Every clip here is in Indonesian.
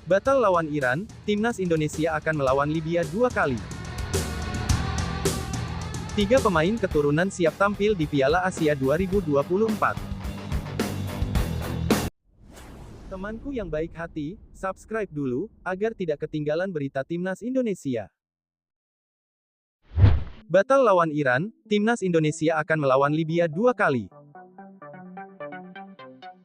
Batal lawan Iran, Timnas Indonesia akan melawan Libya 2 kali. 3 pemain keturunan siap tampil di Piala Asia 2024. Temanku yang baik hati, subscribe dulu, agar tidak ketinggalan berita Timnas Indonesia. Batal lawan Iran, Timnas Indonesia akan melawan Libya 2 kali.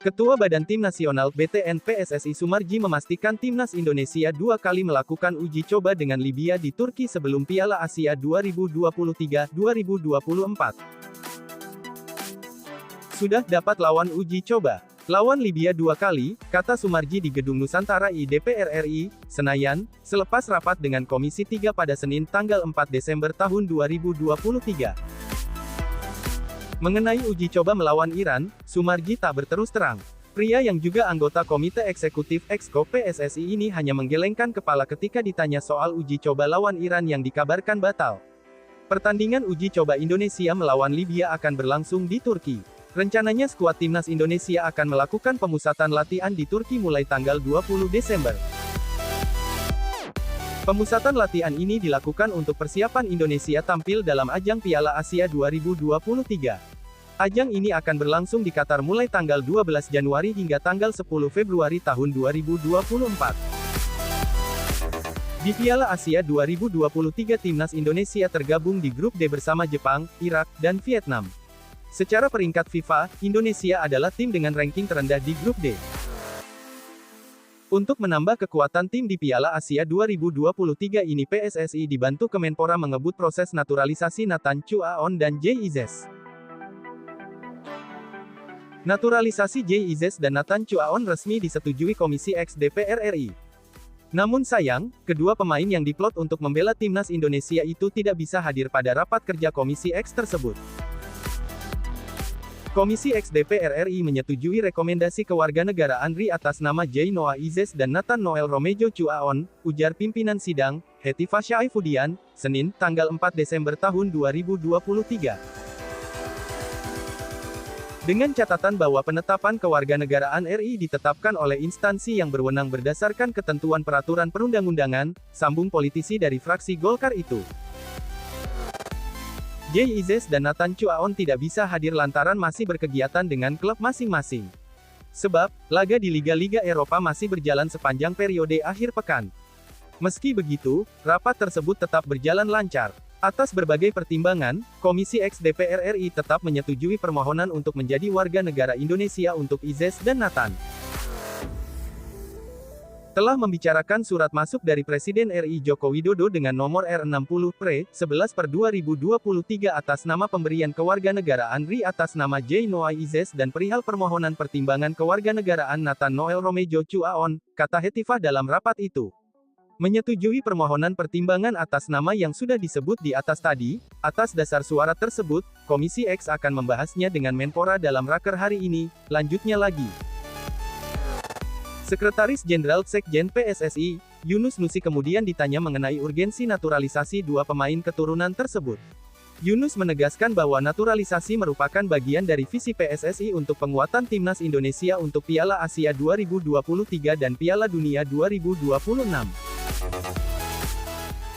Ketua Badan Tim Nasional (BTN) PSSI Sumarji memastikan Timnas Indonesia 2 kali melakukan uji coba dengan Libya di Turki sebelum Piala Asia 2023-2024. Sudah dapat lawan uji coba. Lawan Libya 2 kali, kata Sumarji di Gedung Nusantara I DPR RI, Senayan, selepas rapat dengan Komisi 3 pada Senin tanggal 4 Desember tahun 2023. Mengenai uji coba melawan Iran, Sumarji tak berterus terang. Pria yang juga anggota Komite Eksekutif Exco PSSI ini hanya menggelengkan kepala ketika ditanya soal uji coba lawan Iran yang dikabarkan batal. Pertandingan uji coba Indonesia melawan Libya akan berlangsung di Turki. Rencananya skuad Timnas Indonesia akan melakukan pemusatan latihan di Turki mulai tanggal 20 Desember. Pemusatan latihan ini dilakukan untuk persiapan Indonesia tampil dalam ajang Piala Asia 2023. Ajang ini akan berlangsung di Qatar mulai tanggal 12 Januari hingga tanggal 10 Februari tahun 2024. Di Piala Asia 2023 Timnas Indonesia tergabung di grup D bersama Jepang, Irak, dan Vietnam. Secara peringkat FIFA, Indonesia adalah tim dengan ranking terendah di grup D. Untuk menambah kekuatan tim di Piala Asia 2023 ini PSSI dibantu Kemenpora mengebut proses naturalisasi Nathan Chuaon dan Jay Izes. Naturalisasi Jay Izes dan Nathan Chuaon resmi disetujui Komisi X DPR RI. Namun sayang, kedua pemain yang diplot untuk membela Timnas Indonesia itu tidak bisa hadir pada rapat kerja Komisi X tersebut. Komisi X DPR RI menyetujui rekomendasi kewarganegaraan RI atas nama Jay Noah Izes dan Nathan Noel Romejo Chuaon, ujar pimpinan sidang, Hetifah Syaifudian, Senin, tanggal 4 Desember tahun 2023. Dengan catatan bahwa penetapan kewarganegaraan RI ditetapkan oleh instansi yang berwenang berdasarkan ketentuan peraturan perundang-undangan, sambung politisi dari fraksi Golkar itu. Jay Izes dan Nathan Chuaon tidak bisa hadir lantaran masih berkegiatan dengan klub masing-masing. Sebab, laga di Liga-Liga Eropa masih berjalan sepanjang periode akhir pekan. Meski begitu, rapat tersebut tetap berjalan lancar. Atas berbagai pertimbangan, Komisi X DPR RI tetap menyetujui permohonan untuk menjadi warga negara Indonesia untuk Izes dan Nathan. Telah membicarakan surat masuk dari Presiden RI Joko Widodo dengan nomor R60/11/2023 atas nama pemberian kewarganegaraan RI atas nama Jay Noah Izes dan perihal permohonan pertimbangan kewarganegaraan Nathan Noel Romejo Chuaon, kata Hetifah dalam rapat itu. Menyetujui permohonan pertimbangan atas nama yang sudah disebut di atas tadi, atas dasar suara tersebut, Komisi X akan membahasnya dengan Menpora dalam raker hari ini, lanjutnya lagi. Sekretaris Jenderal Sekjen PSSI, Yunus Nusi kemudian ditanya mengenai urgensi naturalisasi dua pemain keturunan tersebut. Yunus menegaskan bahwa naturalisasi merupakan bagian dari visi PSSI untuk penguatan Timnas Indonesia untuk Piala Asia 2023 dan Piala Dunia 2026.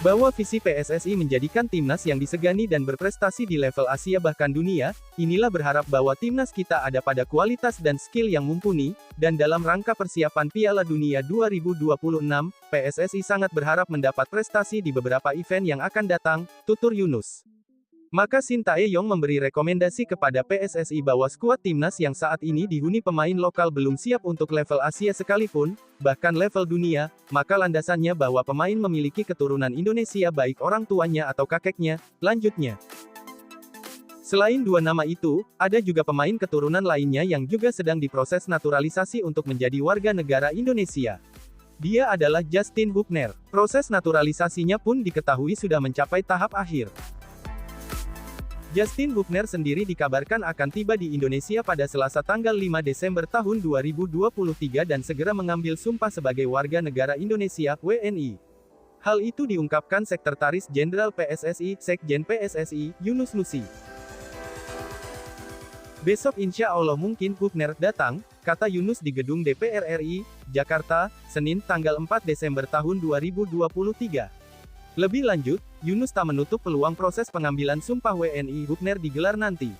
Bahwa visi PSSI menjadikan Timnas yang disegani dan berprestasi di level Asia bahkan dunia, inilah berharap bahwa Timnas kita ada pada kualitas dan skill yang mumpuni, dan dalam rangka persiapan Piala Dunia 2026, PSSI sangat berharap mendapat prestasi di beberapa event yang akan datang, tutur Yunus. Maka Shin Tae-yong memberi rekomendasi kepada PSSI bahwa skuad Timnas yang saat ini dihuni pemain lokal belum siap untuk level Asia sekalipun, bahkan level dunia, maka landasannya bahwa pemain memiliki keturunan Indonesia baik orang tuanya atau kakeknya, lanjutnya. Selain dua nama itu, ada juga pemain keturunan lainnya yang juga sedang diproses naturalisasi untuk menjadi warga negara Indonesia. Dia adalah Justin Buckner. Proses naturalisasinya pun diketahui sudah mencapai tahap akhir. Justin Buckner sendiri dikabarkan akan tiba di Indonesia pada Selasa tanggal 5 Desember tahun 2023 dan segera mengambil sumpah sebagai warga negara Indonesia, WNI. Hal itu diungkapkan Sekretaris Jenderal PSSI, Sekjen PSSI, Yunus Nusi. Besok insya Allah mungkin Buckner datang, kata Yunus di gedung DPR RI, Jakarta, Senin tanggal 4 Desember tahun 2023. Lebih lanjut, Yunus tak menutup peluang proses pengambilan sumpah WNI Hübner digelar nanti.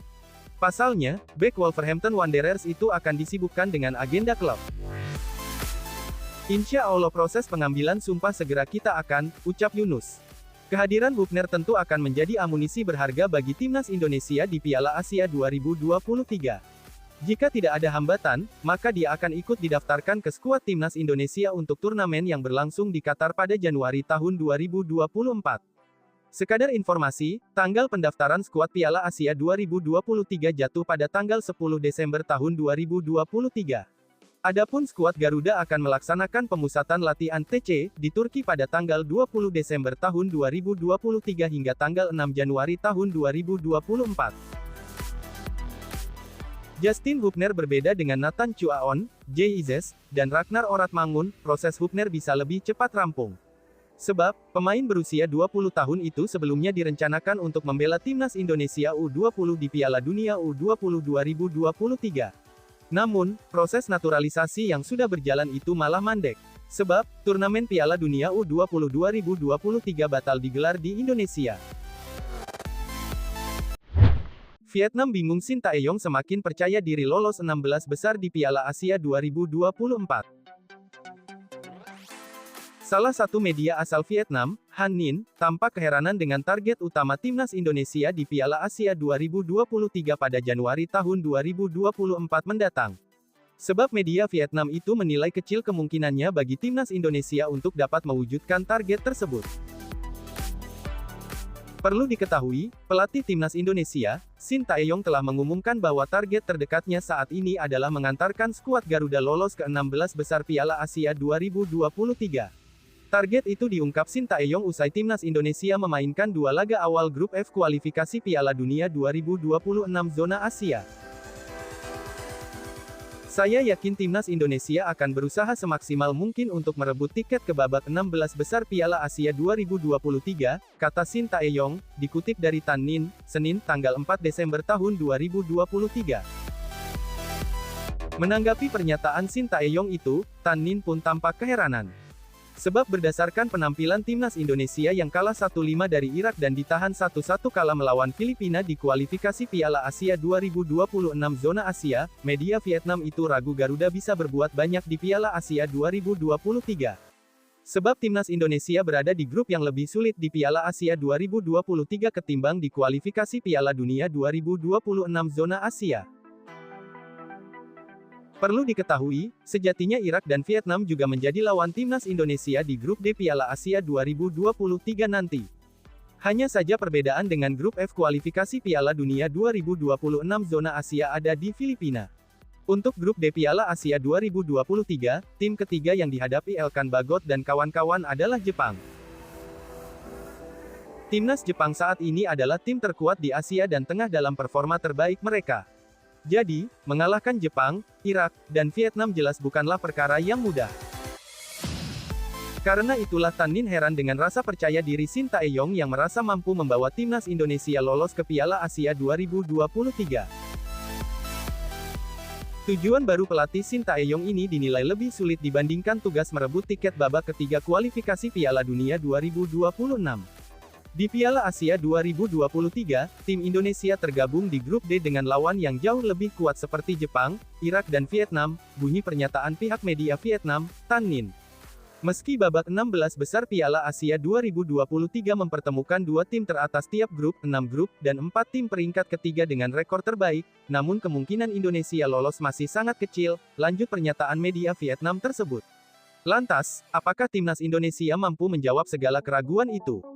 Pasalnya, bek Wolverhampton Wanderers itu akan disibukkan dengan agenda klub. Insya Allah proses pengambilan sumpah segera kita akan, ucap Yunus. Kehadiran Hübner tentu akan menjadi amunisi berharga bagi timnas Indonesia di Piala Asia 2023. Jika tidak ada hambatan, maka dia akan ikut didaftarkan ke skuad timnas Indonesia untuk turnamen yang berlangsung di Qatar pada Januari tahun 2024. Sekadar informasi, tanggal pendaftaran skuad Piala Asia 2023 jatuh pada tanggal 10 Desember tahun 2023. Adapun skuad Garuda akan melaksanakan pemusatan latihan TC di Turki pada tanggal 20 Desember tahun 2023 hingga tanggal 6 Januari tahun 2024. Justin Hübner berbeda dengan Nathan Chuaon, Jay Izes, dan Ragnar Oratmangun, proses Hübner bisa lebih cepat rampung. Sebab, pemain berusia 20 tahun itu sebelumnya direncanakan untuk membela timnas Indonesia U20 di Piala Dunia U20 2023. Namun, proses naturalisasi yang sudah berjalan itu malah mandek. Sebab, turnamen Piala Dunia U20 2023 batal digelar di Indonesia. Vietnam bingung Shin Tae-yong semakin percaya diri lolos 16 besar di Piala Asia 2024. Salah satu media asal Vietnam, Han Ninh, tampak keheranan dengan target utama timnas Indonesia di Piala Asia 2023 pada Januari tahun 2024 mendatang. Sebab media Vietnam itu menilai kecil kemungkinannya bagi timnas Indonesia untuk dapat mewujudkan target tersebut. Perlu diketahui, pelatih timnas Indonesia, Shin Tae-yong telah mengumumkan bahwa target terdekatnya saat ini adalah mengantarkan skuad Garuda lolos ke 16 besar Piala Asia 2023. Target itu diungkap Shin Tae-yong usai timnas Indonesia memainkan 2 laga awal grup F kualifikasi Piala Dunia 2026 zona Asia. Saya yakin timnas Indonesia akan berusaha semaksimal mungkin untuk merebut tiket ke babak 16 besar Piala Asia 2023, kata Shin Tae-yong, dikutip dari Tan Ninh, Senin, tanggal 4 Desember tahun 2023. Menanggapi pernyataan Shin Tae-yong itu, Tan Ninh pun tampak keheranan. Sebab berdasarkan penampilan timnas Indonesia yang kalah 1-5 dari Irak dan ditahan 1-1 kalah melawan Filipina di kualifikasi Piala Asia 2026 zona Asia, media Vietnam itu ragu Garuda bisa berbuat banyak di Piala Asia 2023. Sebab timnas Indonesia berada di grup yang lebih sulit di Piala Asia 2023 ketimbang di kualifikasi Piala Dunia 2026 zona Asia. Perlu diketahui, sejatinya Irak dan Vietnam juga menjadi lawan timnas Indonesia di grup D Piala Asia 2023 nanti. Hanya saja perbedaan dengan grup F kualifikasi Piala Dunia 2026 zona Asia ada di Filipina. Untuk grup D Piala Asia 2023, tim ketiga yang dihadapi Elkan Bagot dan kawan-kawan adalah Jepang. Timnas Jepang saat ini adalah tim terkuat di Asia dan tengah dalam performa terbaik mereka. Jadi, mengalahkan Jepang, Irak, dan Vietnam jelas bukanlah perkara yang mudah. Karena itulah Tan Ninh heran dengan rasa percaya diri Shin Tae-yong yang merasa mampu membawa timnas Indonesia lolos ke Piala Asia 2023. Tujuan baru pelatih Shin Tae-yong ini dinilai lebih sulit dibandingkan tugas merebut tiket babak ketiga kualifikasi Piala Dunia 2026. Di Piala Asia 2023, tim Indonesia tergabung di grup D dengan lawan yang jauh lebih kuat seperti Jepang, Irak dan Vietnam, bunyi pernyataan pihak media Vietnam, Tan Ninh. Meski babak 16 besar Piala Asia 2023 mempertemukan 2 tim teratas tiap grup, 6 grup, dan 4 tim peringkat ketiga dengan rekor terbaik, namun kemungkinan Indonesia lolos masih sangat kecil, lanjut pernyataan media Vietnam tersebut. Lantas, apakah timnas Indonesia mampu menjawab segala keraguan itu?